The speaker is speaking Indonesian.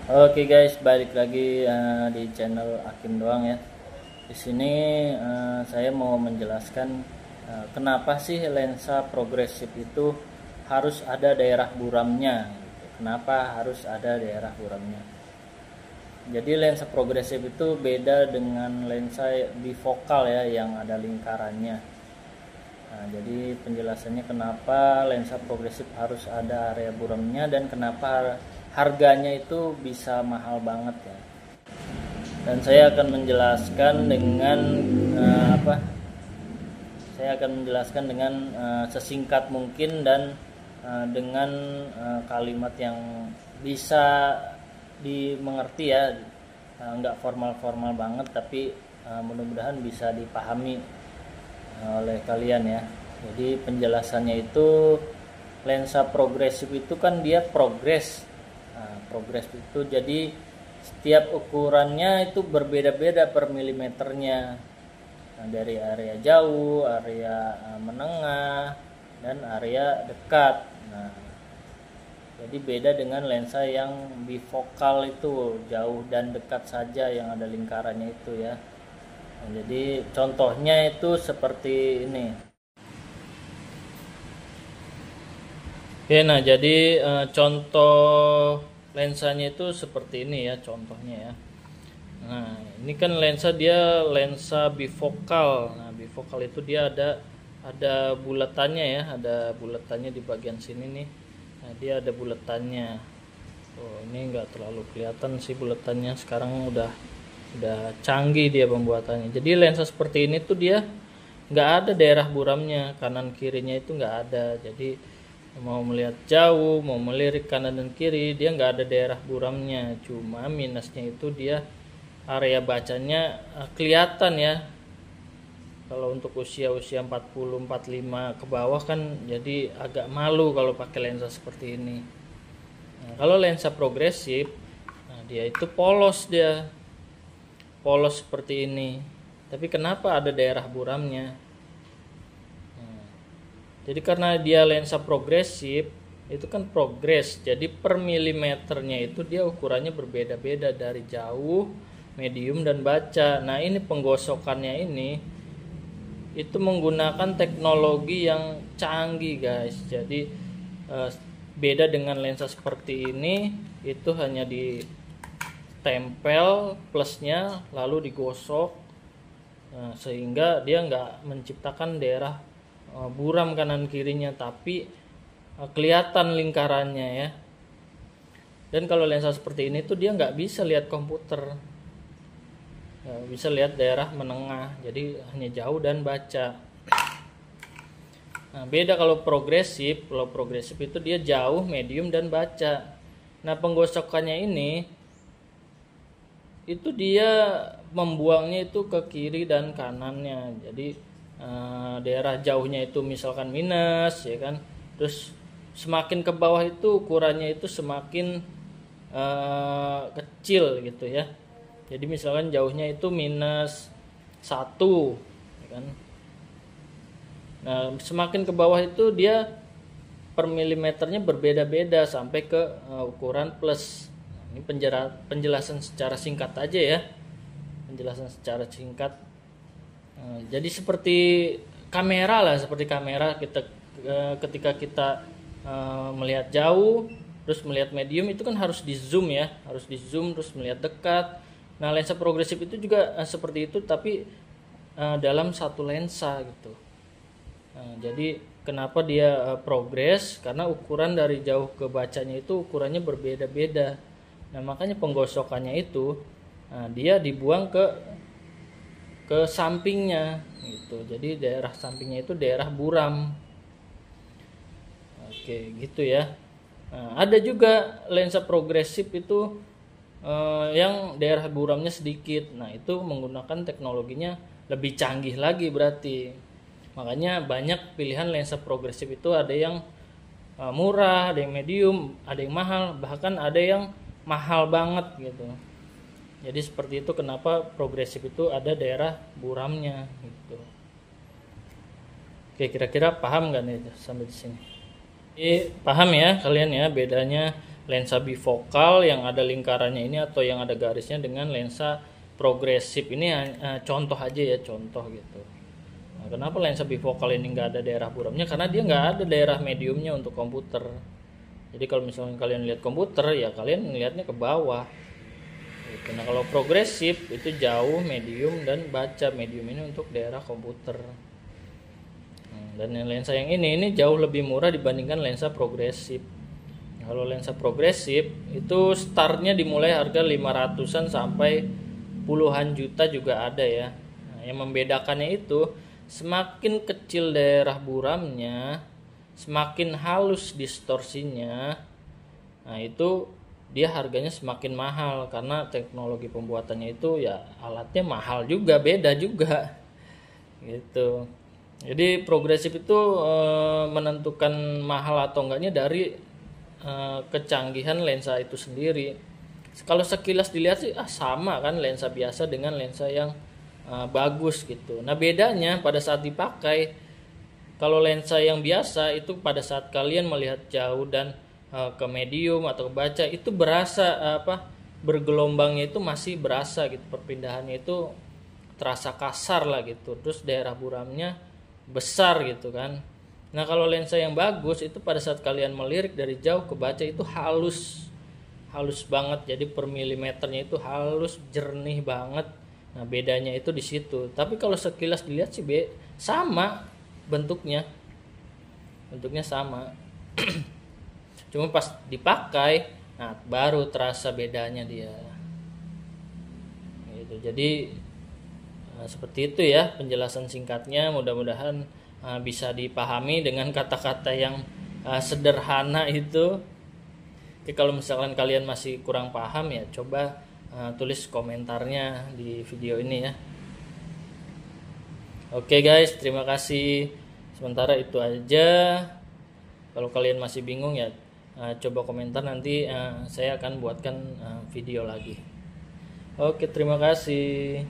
Oke guys, balik lagi di channel Hakim Doang ya. Di sini saya mau menjelaskan kenapa sih lensa progresif itu harus ada daerah buramnya. Gitu. Kenapa harus ada daerah buramnya? Jadi lensa progresif itu beda dengan lensa bifokal ya yang ada lingkarannya. Nah, jadi penjelasannya kenapa lensa progresif harus ada area buramnya dan kenapa harganya itu bisa mahal banget ya. Dan saya akan menjelaskan dengan apa? Saya akan menjelaskan dengan sesingkat mungkin dan dengan kalimat yang bisa dimengerti ya, nggak formal-formal banget tapi mudah-mudahan bisa dipahami oleh kalian ya. Jadi penjelasannya itu lensa progresif itu kan dia progres. Nah, progres itu jadi setiap ukurannya itu berbeda-beda per milimeternya. Nah, dari area jauh, area menengah, dan area dekat. Nah, jadi beda dengan lensa yang bifokal itu jauh dan dekat saja yang ada lingkarannya itu ya. Nah, jadi contohnya itu seperti ini. Oke, nah jadi contoh lensanya itu seperti ini ya contohnya ya. Nah, ini kan lensa dia lensa bifokal. Nah, bifokal itu dia ada bulatannya ya, ada bulatannya di bagian sini nih. Nah, dia ada bulatannya. Oh, ini enggak terlalu kelihatan sih bulatannya. Sekarang udah canggih dia pembuatannya. Jadi lensa seperti ini tuh dia nggak ada daerah buramnya, kanan kirinya itu nggak ada. Jadi mau melihat jauh, mau melirik kanan dan kiri, dia nggak ada daerah buramnya. Cuma minusnya itu dia area bacanya kelihatan ya. Kalau untuk usia-usia 40 45 ke bawah kan jadi agak malu kalau pakai lensa seperti ini. Nah, kalau lensa progresif, nah dia itu polos seperti ini. Tapi kenapa ada daerah buramnya? Nah, jadi karena dia lensa progresif, itu kan progres. Jadi per milimeternya itu dia ukurannya berbeda-beda dari jauh, medium dan baca. Nah, ini penggosokannya ini itu menggunakan teknologi yang canggih, guys. Jadi beda dengan lensa seperti ini, itu hanya ditempel plusnya lalu digosok. Nah, sehingga dia nggak menciptakan daerah buram kanan kirinya, tapi kelihatan lingkarannya ya. Dan kalau lensa seperti ini tuh dia nggak bisa lihat komputer, bisa lihat daerah menengah, jadi hanya jauh dan baca. Nah, beda kalau progresif itu dia jauh, medium dan baca. Nah, penggosokannya ini itu dia membuangnya itu ke kiri dan kanannya. Jadi daerah jauhnya itu misalkan minus ya kan, terus semakin ke bawah itu ukurannya itu semakin kecil gitu ya. Jadi misalkan jauhnya itu minus 1 ya kan. Nah, semakin ke bawah itu dia per milimeternya berbeda-beda sampai ke ukuran plus. Ini penjelasan secara singkat aja ya. Penjelasan secara singkat. Jadi seperti kamera lah, seperti kamera kita ketika kita melihat jauh, terus melihat medium itu kan harus di zoom ya, harus di zoom terus melihat dekat. Nah, lensa progresif itu juga seperti itu, tapi dalam satu lensa gitu. Nah, jadi kenapa dia progres? Karena ukuran dari jauh ke bacanya itu ukurannya berbeda-beda. Nah, makanya penggosokannya itu dia dibuang ke sampingnya gitu. Jadi daerah sampingnya itu daerah buram. Oke, gitu ya. Nah, ada juga lensa progresif itu yang daerah buramnya sedikit. Nah, itu menggunakan teknologinya lebih canggih lagi berarti. Makanya banyak pilihan lensa progresif itu, ada yang murah, ada yang medium, ada yang mahal, bahkan ada yang mahal banget gitu. Jadi seperti itu kenapa progresif itu ada daerah buramnya gitu. Oke, kira-kira paham nggak nih sampai di sini? Paham ya kalian ya bedanya lensa bifokal yang ada lingkarannya ini atau yang ada garisnya dengan lensa progresif ini contoh aja ya, contoh gitu. Nah, kenapa lensa bifokal ini nggak ada daerah buramnya? Karena dia nggak ada daerah mediumnya untuk komputer. Jadi kalau misalnya kalian lihat komputer ya kalian ngelihatnya ke bawah gitu. Nah kalau progresif itu jauh, medium, dan baca. Medium ini untuk daerah komputer. Dan lensa yang ini jauh lebih murah dibandingkan lensa progresif. Kalau lensa progresif itu startnya dimulai harga 500-an sampai puluhan juta juga ada ya. Nah, yang membedakannya itu semakin kecil daerah buramnya, semakin halus distorsinya. Nah, itu dia harganya semakin mahal karena teknologi pembuatannya itu ya alatnya mahal juga, beda juga. Gitu. Jadi progresif itu menentukan mahal atau enggaknya dari kecanggihan lensa itu sendiri. Kalau sekilas dilihat sih sama kan lensa biasa dengan lensa yang bagus gitu. Nah bedanya pada saat dipakai, kalau lensa yang biasa itu pada saat kalian melihat jauh dan ke medium atau ke baca itu berasa bergelombangnya itu masih berasa gitu, perpindahannya itu terasa kasar lah gitu. Terus daerah buramnya besar gitu kan. Nah kalau lensa yang bagus itu pada saat kalian melirik dari jauh ke baca itu halus banget, jadi per milimeternya itu halus, jernih banget. Nah bedanya itu di situ. Tapi kalau sekilas dilihat sih sama bentuknya sama. Cuma pas dipakai, nah baru terasa bedanya dia. Gitu. Jadi seperti itu ya penjelasan singkatnya. Mudah-mudahan bisa dipahami dengan kata-kata yang sederhana itu. Oke, kalau misalkan kalian masih kurang paham ya coba tulis komentarnya di video ini ya. Oke guys, terima kasih. Sementara itu aja. Kalau kalian masih bingung ya coba komentar, nanti saya akan buatkan video lagi. Oke, terima kasih.